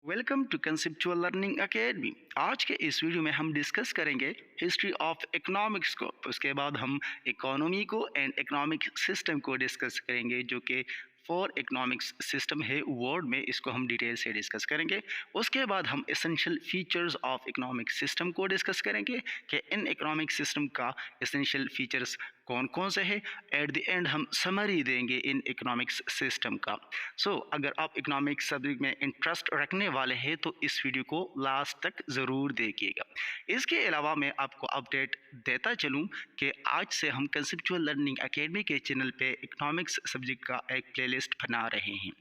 Welcome to conceptual learning academy. आज के इस वीडियो में हम डिस्कस करेंगे हिस्ट्री ऑफ इकोनॉमिक्स को। उसके बाद हम इकोनॉमी को एंड इकोनॉमिक सिस्टम को डिस्कस करेंगे, जो कि फोर इकोनॉमिक्स सिस्टम है वर्ल्ड में। इसको हम डिटेल से डिस्कस करेंगे। उसके बाद हम essential features of economic system को डिस्कस करेंगे कि इन इकोनॉमिक सिस्टम का एसेंशियल फीचर्स कौन कौन से हैं। एट द एंड हम समरी देंगे इन इकोनॉमिक्स सिस्टम का। अगर आप इकोनॉमिक्स सब्जेक्ट में इंटरेस्ट रखने वाले हैं तो इस वीडियो को लास्ट तक ज़रूर देखिएगा। इसके अलावा मैं आपको अपडेट देता चलूं कि आज से हम कंसेप्चुअल लर्निंग एकेडमी के चैनल पे इकोनॉमिक्स सब्जेक्ट का एक प्लेलिस्ट बना रहे हैं।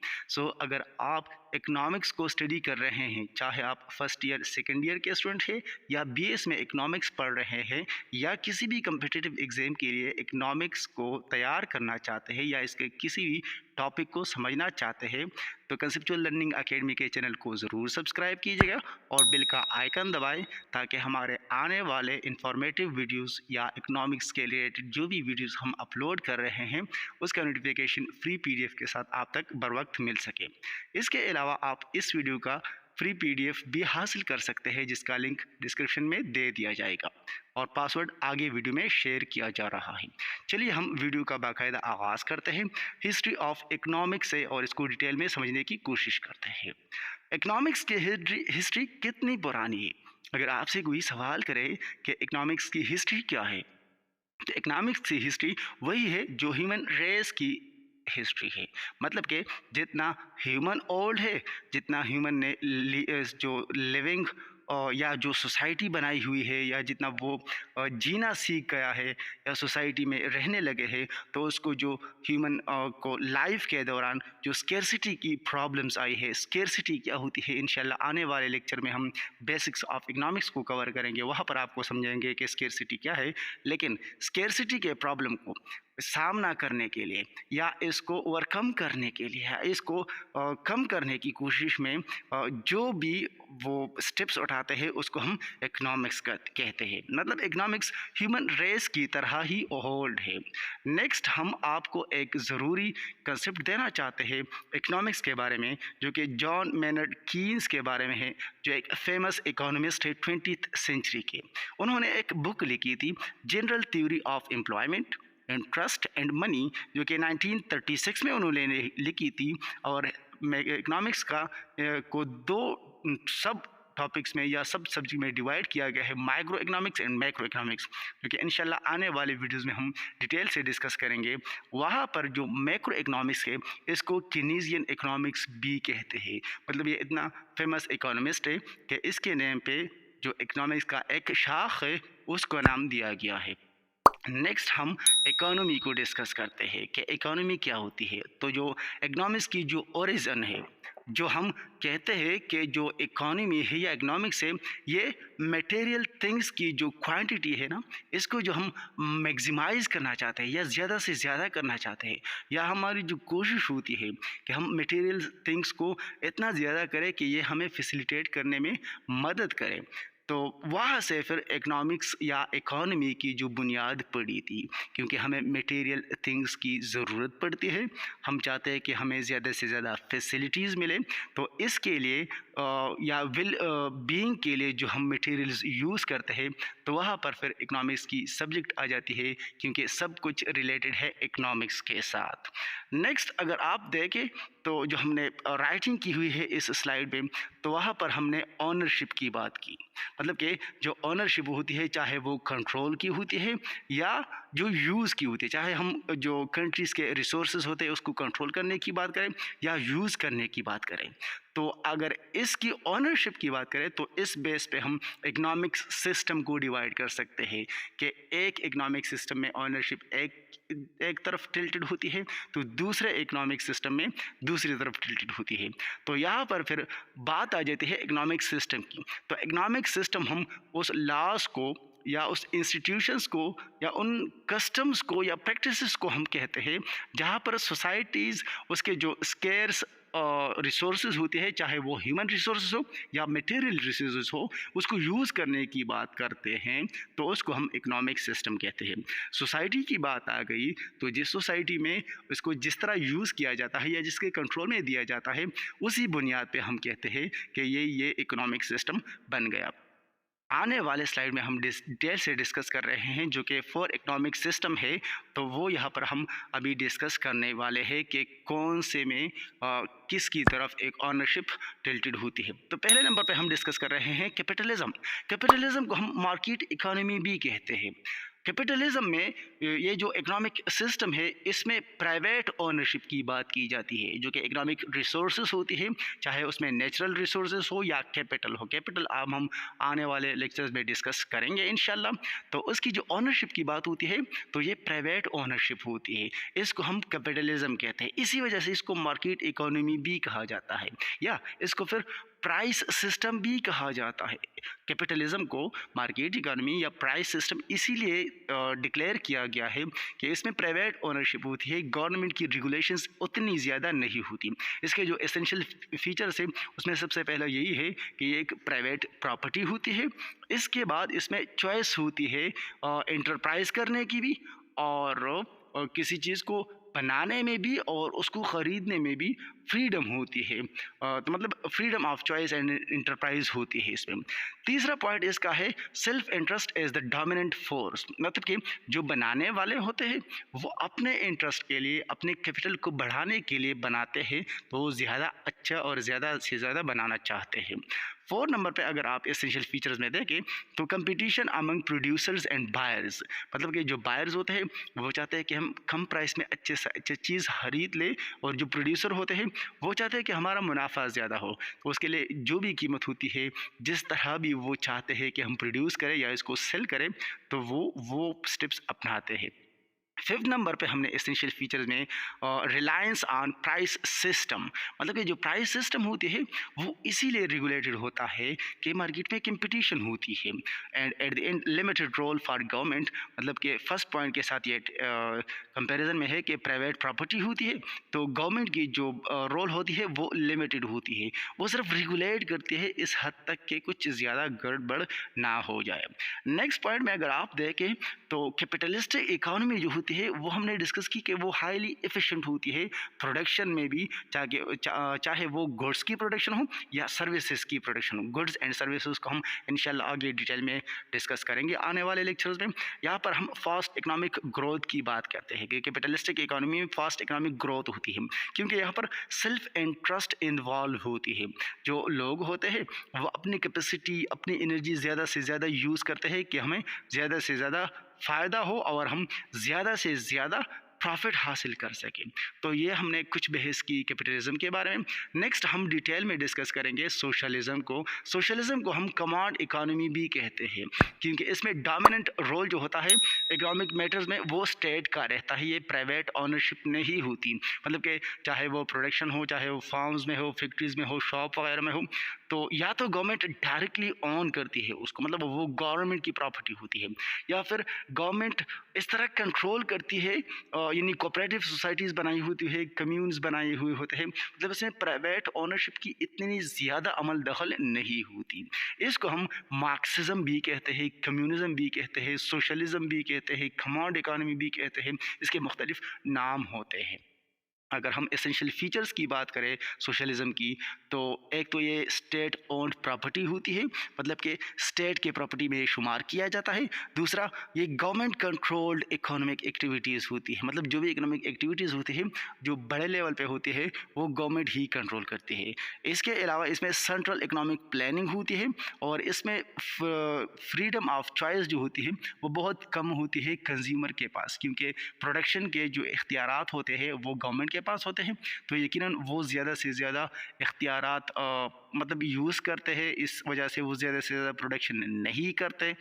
अगर आप इकोनॉमिक्स को स्टडी कर रहे हैं, चाहे आप फर्स्ट ईयर सेकेंड ईयर के स्टूडेंट हैं या बीएस में इकोनॉमिक्स पढ़ रहे हैं या किसी भी कम्पिटिटिव एग्ज़ाम के लिए इकोनॉमिक्स को तैयार करना चाहते हैं या इसके किसी भी टॉपिक को समझना चाहते हैं, तो कंसेप्चुअल लर्निंग एकेडमी के चैनल को ज़रूर सब्सक्राइब कीजिएगा और बेल का आइकन दबाएं, ताकि हमारे आने वाले इंफॉर्मेटिव वीडियोस या इकोनॉमिक्स के रिलेटेड जो भी वीडियोस हम अपलोड कर रहे हैं उसका नोटिफिकेशन फ्री पीडीएफ के साथ आप तक बर वक्त मिल सके। इसके अलावा आप इस वीडियो का फ्री पीडीएफ भी हासिल कर सकते हैं, जिसका लिंक डिस्क्रिप्शन में दे दिया जाएगा और पासवर्ड आगे वीडियो में शेयर किया जा रहा है। चलिए हम वीडियो का बाकायदा आगाज़ करते हैं हिस्ट्री ऑफ इकोनॉमिक्स से और इसको डिटेल में समझने की कोशिश करते हैं। इकोनॉमिक्स की हिस्ट्री कितनी पुरानी है? अगर आपसे कोई सवाल करे कि इकोनॉमिक्स की हिस्ट्री क्या है, तो इकोनॉमिक्स की हिस्ट्री वही है जो ह्यूमन रेस की हिस्ट्री है। मतलब कि जितना ह्यूमन ओल्ड है, जितना ह्यूमन ने जो लिविंग या जो सोसाइटी बनाई हुई है, या जितना वो जीना सीख गया है या सोसाइटी में रहने लगे हैं, तो उसको जो ह्यूमन को लाइफ के दौरान जो स्केर्सिटी की प्रॉब्लम्स आई है, स्केर्सिटी क्या होती है, इंशाल्लाह आने वाले लेक्चर में हम बेसिक्स ऑफ इकोनॉमिक्स को कवर करेंगे, वहाँ पर आपको समझेंगे कि स्केर्सिटी क्या है। लेकिन स्केर्सिटी के प्रॉब्लम को सामना करने के लिए या इसको ओवरकम करने के लिए या इसको कम करने की कोशिश में जो भी वो स्टेप्स उठाते हैं उसको हम इकोनॉमिक्स कहते हैं। मतलब इकोनॉमिक्स ह्यूमन रेस की तरह ही ओल्ड है। नेक्स्ट हम आपको एक ज़रूरी कंसेप्ट देना चाहते हैं इकोनॉमिक्स के बारे में, जो कि जॉन मेनर्ड कीन्स के बारे में है, जो एक फेमस इकोनॉमिस्ट है 20th सेंचुरी के। उन्होंने एक बुक लिखी थी, general theory of employment, interest and money, जो कि 1936 में उन्होंने लिखी थी। और इकोनॉमिक्स को दो सब टॉपिक्स में या सब सब्जेक्ट में डिवाइड किया गया है, micro economics and macro economics, जो कि इंशाल्लाह आने वाले वीडियोस में हम डिटेल से डिस्कस करेंगे। वहाँ पर जो मैक्रो इकोनॉमिक्स है, इसको कीनीजियन इकोनॉमिक्स भी कहते हैं। मतलब ये इतना फेमस इकोनॉमिस्ट है कि इसके नेम पे जो इकोनॉमिक्स का एक शाख है उसको नाम दिया गया है। नेक्स्ट हम इकोनॉमी को डिस्कस करते हैं कि इकोनॉमी क्या होती है। तो जो इकोनॉमिक्स की जो ओरिजिन है, जो हम कहते हैं कि जो इकोनॉमी है या इकोनॉमिक्स है, ये मटेरियल थिंग्स की जो क्वांटिटी है ना, इसको जो हम मैक्सिमाइज करना चाहते हैं या ज़्यादा से ज़्यादा करना चाहते हैं, या हमारी जो कोशिश होती है कि हम मटेरियल थिंग्स को इतना ज़्यादा करें कि ये हमें फैसिलिटेट करने में मदद करें, तो वहाँ से फिर इकोनॉमिक्स या इकोनॉमी की जो बुनियाद पड़ी थी। क्योंकि हमें मटेरियल थिंग्स की ज़रूरत पड़ती है, हम चाहते हैं कि हमें ज़्यादा से ज़्यादा फैसिलिटीज़ मिले, तो इसके लिए या वेल बीइंग के लिए जो हम मटेरियल्स यूज़ करते हैं, तो वहाँ पर फिर इकोनॉमिक्स की सब्जेक्ट आ जाती है, क्योंकि सब कुछ रिलेटेड है इकोनॉमिक्स के साथ। नेक्स्ट अगर आप देखें तो जो हमने राइटिंग की हुई है इस स्लाइड में, तो वहाँ पर हमने ऑनरशिप की बात की। मतलब कि जो ऑनरशिप होती है, चाहे वो कंट्रोल की होती है या जो यूज़ की होती है, चाहे हम जो कंट्रीज़ के रिसोर्सेज होते हैं उसको कंट्रोल करने की बात करें या यूज़ करने की बात करें, तो अगर इसकी ऑनरशिप की बात करें तो इस बेस पे हम इकोनॉमिक्स सिस्टम को डिवाइड कर सकते हैं कि एक इकोनॉमिक सिस्टम में ऑनरशिप एक तरफ टिल्टेड होती है, तो दूसरे इकोनॉमिक सिस्टम में दूसरी तरफ टिल्टेड होती है। तो यहाँ पर फिर बात आ जाती है इकोनॉमिक सिस्टम की। तो इकोनॉमिक सिस्टम हम उस लॉज को या उस इंस्टीट्यूशंस को या उन कस्टम्स को या प्रैक्टिसेस को हम कहते हैं, जहाँ पर सोसाइटीज़ उसके जो स्केर्स रिसोर्सेज होते हैं, चाहे वो ह्यूमन रिसोर्सेज हो या मटेरियल रिसोर्सेज हो, उसको यूज़ करने की बात करते हैं तो उसको हम इकोनॉमिक सिस्टम कहते हैं। सोसाइटी की बात आ गई तो जिस सोसाइटी में इसको जिस तरह यूज़ किया जाता है या जिसके कंट्रोल में दिया जाता है, उसी बुनियाद पे हम कहते हैं कि ये इकोनॉमिक सिस्टम बन गया। आने वाले स्लाइड में हम डिटेल से डिस्कस कर रहे हैं जो कि फोर इकोनॉमिक सिस्टम है, तो वो यहाँ पर हम अभी डिस्कस करने वाले हैं कि कौन से में किसकी तरफ एक ऑनरशिप टिल्टेड होती है। तो पहले नंबर पे हम डिस्कस कर रहे हैं कैपिटलिज्म। कैपिटलिज्म को हम मार्केट इकोनॉमी भी कहते हैं। कैपिटलिज्म में ये जो इकोनॉमिक सिस्टम है इसमें प्राइवेट ओनरशिप की बात की जाती है, जो कि इकोनॉमिक रिसोर्सेज होती है, चाहे उसमें नेचुरल रिसोर्सेज हो या कैपिटल हो। कैपिटल अब हम आने वाले लेक्चर्स में डिस्कस करेंगे इंशाल्लाह। तो उसकी जो ओनरशिप की बात होती है तो ये प्राइवेट ओनरशिप होती है, इसको हम कैपिटलिज्म कहते हैं। इसी वजह से इसको मार्केट इकोनॉमी भी कहा जाता है या इसको फिर प्राइस सिस्टम भी कहा जाता है। कैपिटलिज्म को मार्केट इकोनॉमी या प्राइस सिस्टम इसीलिए डिक्लेयर किया गया है कि इसमें प्राइवेट ओनरशिप होती है, गवर्नमेंट की रेगुलेशंस उतनी ज़्यादा नहीं होती। इसके जो एसेंशियल फीचर्स है उसमें सबसे पहला यही है कि ये एक प्राइवेट प्रॉपर्टी होती है। इसके बाद इसमें चॉइस होती है एंटरप्राइज करने की भी, और किसी चीज़ को बनाने में भी और उसको ख़रीदने में भी फ्रीडम होती है। तो मतलब freedom of choice and enterprise होती है इसमें। तीसरा पॉइंट इसका है self interest as the dominant force, मतलब कि जो बनाने वाले होते हैं वो अपने इंटरेस्ट के लिए, अपने कैपिटल को बढ़ाने के लिए बनाते हैं, तो वो ज़्यादा अच्छा और ज़्यादा से ज़्यादा बनाना चाहते हैं। 4 नंबर पे अगर आप एसेंशियल फीचर्स में देखें तो competition among producers and buyers, मतलब कि जो बायर्स होते हैं वो चाहते हैं कि हम कम प्राइस में अच्छे से अच्छी चीज़ खरीद लें, और जो प्रोड्यूसर होते हैं वो चाहते हैं कि हमारा मुनाफा ज़्यादा हो, तो उसके लिए जो भी कीमत होती है, जिस तरह भी वो चाहते हैं कि हम प्रोड्यूस करें या इसको सेल करें, तो वो स्टेप्स अपनाते हैं। 5th नंबर पे हमने एसेंशियल फीचर्स में रिलायंस ऑन प्राइस सिस्टम, मतलब कि जो प्राइस सिस्टम होती है वो इसीलिए रेगुलेटेड होता है कि मार्केट में कंपटीशन होती है, and at the end limited role for government, मतलब कि फर्स्ट पॉइंट के साथ ये कंपैरिजन में है कि प्राइवेट प्रॉपर्टी होती है तो गवर्नमेंट की जो रोल होती है वो लिमिटेड होती है, वो सिर्फ रेगुलेट करती है इस हद तक कि कुछ ज़्यादा गड़बड़ ना हो जाए। नेक्स्ट पॉइंट में अगर आप देखें तो कैपिटलिस्टिक इकोनॉमी जो होती है वो हमने डिस्कस की कि वो हाईली एफिशिएंट होती है प्रोडक्शन में भी, चाहे वो गुड्स की प्रोडक्शन हो या सर्विसेज की प्रोडक्शन हो। गुड्स एंड सर्विसेज को हम इंशाल्लाह आगे डिटेल में डिस्कस करेंगे आने वाले लेक्चर्स में। यहाँ पर हम फास्ट इकोनॉमिक ग्रोथ की बात करते हैं कि कैपिटलिस्टिक इकोनॉमी में फास्ट इकोनॉमिक ग्रोथ होती है क्योंकि यहाँ पर सेल्फ इंटरेस्ट इन्वॉल्व होती है। जो लोग होते हैं वो अपनी कैपेसिटी, अपनी एनर्जी ज़्यादा से ज़्यादा यूज़ करते हैं कि हमें ज़्यादा से ज़्यादा फ़ायदा हो और हम ज़्यादा से ज़्यादा प्रॉफिट हासिल कर सकें। तो ये हमने कुछ बहस की कैपिटलिज्म के बारे में। नेक्स्ट हम डिटेल में डिस्कस करेंगे सोशलिज्म को। सोशलिज्म को हम कमांड इकोनॉमी भी कहते हैं क्योंकि इसमें डोमिनेंट रोल जो होता है इकोनॉमिक मैटर्स में वो स्टेट का रहता है, ये प्राइवेट ऑनरशिप नहीं होती। मतलब कि चाहे वो प्रोडक्शन हो, चाहे वो फार्म्स में हो, फैक्ट्रीज में हो, शॉप वगैरह में हो, तो या तो गवर्नमेंट डायरेक्टली ऑन करती है उसको, मतलब वो गवर्नमेंट की प्रॉपर्टी होती है, या फिर गवर्नमेंट इस तरह कंट्रोल करती है, यानी कोऑपरेटिव सोसाइटीज़ बनाई होती है, कम्यून्स बनाए हुए होते हैं, मतलब इसमें प्राइवेट ओनरशिप की इतनी ज़्यादा अमल दखल नहीं होती। इसको हम मार्क्सिज्म भी कहते हैं, कम्युनिज्म भी कहते हैं, सोशलिज्म भी कहते हैं, कमांड इकोनॉमी भी कहते हैं, इसके मुख्तलिफ नाम होते हैं। अगर हम एसेंशियल फीचर्स की बात करें सोशलिज्म की, तो एक तो ये स्टेट ओन्ड प्रॉपर्टी होती है, मतलब कि स्टेट के प्रॉपर्टी में शुमार किया जाता है। दूसरा, ये गवर्नमेंट कंट्रोल्ड इकोनॉमिक एक्टिविटीज़ होती है, मतलब जो भी इकोनॉमिक एक्टिविटीज़ होती है जो बड़े लेवल पे होती है वो गवर्नमेंट ही कंट्रोल करती है। इसके अलावा इसमें सेंट्रल इकोनॉमिक प्लानिंग होती है, और इसमें फ्रीडम ऑफ चॉइस जो होती है वो बहुत कम होती है कंज्यूमर के पास, क्योंकि प्रोडक्शन के जो इख्तियारात होते हैं वो गवर्नमेंट के पास होते हैं, तो यकीनन वो ज़्यादा से ज़्यादा इख्तियारात मतलब यूज़ करते हैं, इस वजह से वो ज़्यादा से ज़्यादा प्रोडक्शन नहीं करते।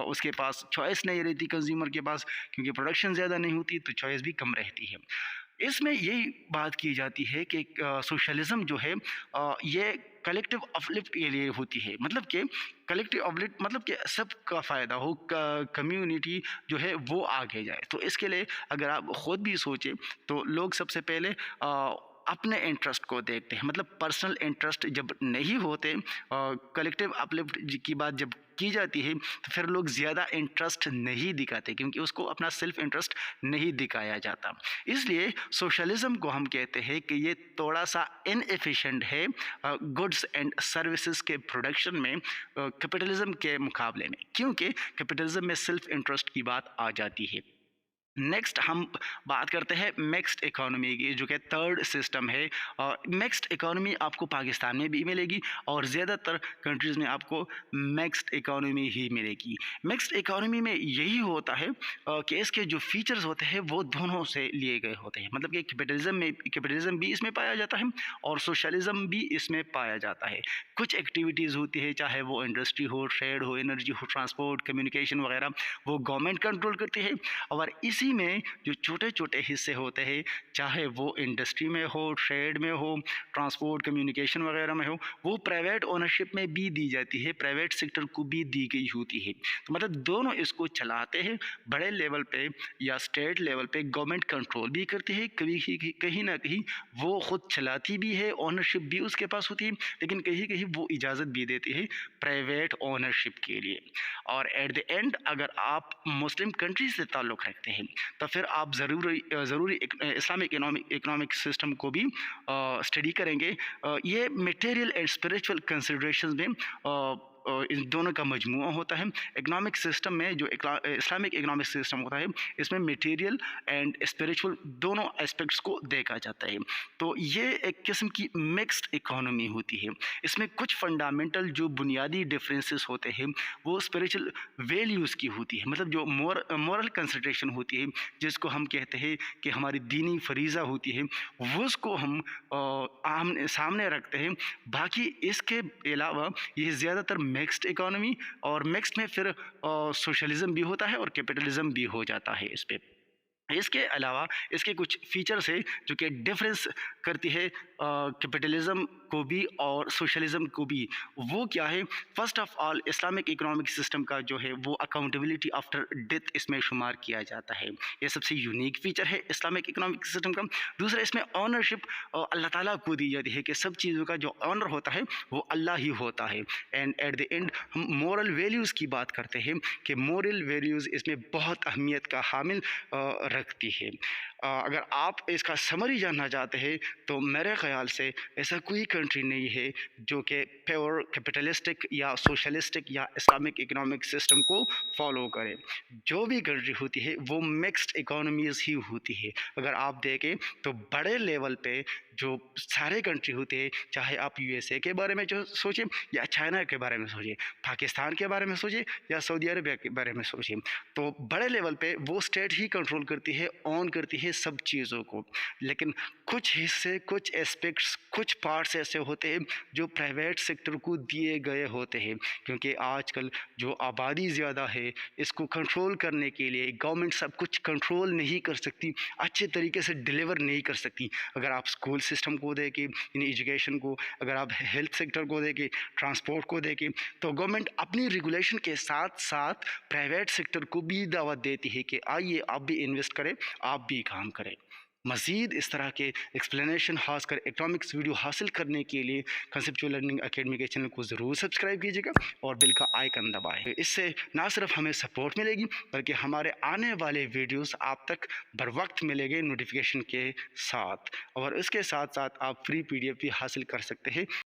उसके पास चॉइस नहीं रहती कंज्यूमर के पास, क्योंकि प्रोडक्शन ज़्यादा नहीं होती तो चॉइस भी कम रहती है। इसमें यही बात की जाती है कि सोशलिज्म जो है ये कलेक्टिव अपलिफ्ट के लिए होती है, मतलब कि कलेक्टिव अपलिफ्ट मतलब कि सबका फ़ायदा हो, कम्युनिटी जो है वो आगे जाए। तो इसके लिए अगर आप ख़ुद भी सोचें तो लोग सबसे पहले अपने इंटरेस्ट को देखते हैं, मतलब पर्सनल इंटरेस्ट जब नहीं होते, कलेक्टिव अपलिफ्ट की बात जब की जाती है तो फिर लोग ज़्यादा इंटरेस्ट नहीं दिखाते, क्योंकि उसको अपना सेल्फ इंटरेस्ट नहीं दिखाया जाता। इसलिए सोशलिज्म को हम कहते हैं कि ये थोड़ा सा इनएफिशिएंट है गुड्स एंड सर्विसेज के प्रोडक्शन में कैपिटलिज्म के मुकाबले में, क्योंकि कैपिटलिज्म में सेल्फ इंटरेस्ट की बात आ जाती है। नेक्स्ट हम बात करते हैं मिक्स्ड इकोनॉमी की, जो कि थर्ड सिस्टम है। मिक्स्ड इकोनॉमी आपको पाकिस्तान में भी मिलेगी और ज़्यादातर कंट्रीज़ में आपको मिक्स्ड इकोनॉमी ही मिलेगी। मिक्स्ड इकोनॉमी में यही होता है कि इसके जो फीचर्स होते हैं वो दोनों से लिए गए होते हैं, मतलब कि कैपिटलिज्म भी इसमें पाया जाता है और सोशलिज्म भी इसमें पाया जाता है। कुछ एक्टिविटीज़ होती है, चाहे वो इंडस्ट्री हो, ट्रेड हो, एनर्जी हो, ट्रांसपोर्ट, कम्युनिकेशन वगैरह, वो गवर्नमेंट कंट्रोल करती है। और इसी में जो छोटे छोटे हिस्से होते हैं, चाहे वो इंडस्ट्री में हो, ट्रेड में हो, ट्रांसपोर्ट, कम्युनिकेशन वगैरह में हो, वो प्राइवेट ओनरशिप में भी दी जाती है, प्राइवेट सेक्टर को भी दी गई होती है। तो मतलब दोनों इसको चलाते हैं। बड़े लेवल पे या स्टेट लेवल पे गवर्नमेंट कंट्रोल भी करती है, कभी कहीं ना कहीं वो खुद चलाती भी है, ओनरशिप भी उसके पास होती है, लेकिन कहीं कहीं वो इजाज़त भी देती है प्राइवेट ओनरशिप के लिए। और एट द एंड अगर आप मुस्लिम कंट्री से ताल्लुक़ रखते हैं तो फिर आप ज़रूरी इस्लामिक इकोनॉमिक सिस्टम को भी स्टडी करेंगे। ये मटेरियल एंड स्पिरिचुअल कंसिडरेशंस में इन दोनों का मजमूआ होता है। इकोनॉमिक सिस्टम में जो इस्लामिक इकोनॉमिक सिस्टम होता है, इसमें मटेरियल एंड स्पिरिचुअल दोनों एस्पेक्ट्स को देखा जाता है। तो ये एक किस्म की मिक्स्ड इकोनॉमी होती है। इसमें कुछ फंडामेंटल जो बुनियादी डिफरेंसेस होते हैं वो स्पिरिचुअल वैल्यूज़ की होती है, मतलब जो मॉरल कंसिडरेशन होती है, जिसको हम कहते हैं कि हमारी दीनी फरीज़ा होती है, वो उसको हम आमने सामने रखते हैं। बाकी इसके अलावा ये ज़्यादातर मिक्स्ड इकोनॉमी, और मिक्स्ड में फिर सोशलिज्म भी होता है और कैपिटलिज्म भी हो जाता है इस पे। इसके अलावा इसके कुछ फीचर्स है जो कि डिफरेंस करती है कैपिटलिज्म को भी और सोशलिज्म को भी। वो क्या है? First of all, Islamic economic system का जो है वो अकाउंटेबिलिटी आफ्टर डेथ इसमें शुमार किया जाता है। ये सबसे यूनिक फीचर है इस्लामिक इकोनॉमिक सिस्टम का। दूसरा, इसमें ऑनरशिप अल्लाह ताला को दी जाती है, कि सब चीज़ों का जो ऑनर होता है वो अल्लाह ही होता है। एंड एट द एंड हम मॉरल वैल्यूज़ की बात करते हैं कि मॉरल वैल्यूज़ इसमें बहुत अहमियत का हामिल रखती है। अगर आप इसका समरी जानना चाहते हैं तो मेरे ख़्याल से ऐसा कोई कंट्री नहीं है जो कि प्योर कैपिटलिस्टिक या सोशलिस्टिक या इस्लामिक इकोनॉमिक सिस्टम को फॉलो करे। जो भी कंट्री होती है वो मिक्स्ड इकोनॉमीज़ ही होती है। अगर आप देखें तो बड़े लेवल पे जो सारे कंट्री होते हैं, चाहे आप यूएसए के बारे में जो सोचें या चाइना के बारे में सोचें, पाकिस्तान के बारे में सोचें या सऊदी अरबिया के बारे में सोचें, तो बड़े लेवल पे वो स्टेट ही कंट्रोल करती है, ऑन करती है सब चीज़ों को। लेकिन कुछ हिस्से, कुछ एस्पेक्ट्स, कुछ पार्ट्स ऐसे होते हैं जो प्राइवेट सेक्टर को दिए गए होते हैं, क्योंकि आजकल जो आबादी ज़्यादा है, इसको कंट्रोल करने के लिए गवर्नमेंट सब कुछ कंट्रोल नहीं कर सकती, अच्छे तरीके से डिलीवर नहीं कर सकती। अगर आप स्कूल सिस्टम को देखें, यानी एजुकेशन को, अगर आप हेल्थ सेक्टर को देखें, ट्रांसपोर्ट को देखें, तो गवर्नमेंट अपनी रेगुलेशन के साथ साथ प्राइवेट सेक्टर को भी दावत देती है कि आइए आप भी इन्वेस्ट करें, आप भी काम करें। मज़ीद इस तरह के एक्सप्लेनेशन खासकर इकोनॉमिक्स वीडियो हासिल करने के लिए कंसेप्चुअल लर्निंग एकेडमी के चैनल को ज़रूर सब्सक्राइब कीजिएगा और बिल का आइकन दबाएं। इससे ना सिर्फ हमें सपोर्ट मिलेगी बल्कि हमारे आने वाले वीडियोस आप तक बर वक्त मिलेंगे नोटिफिकेशन के साथ, और इसके साथ साथ आप फ्री PDF भी हासिल कर सकते हैं।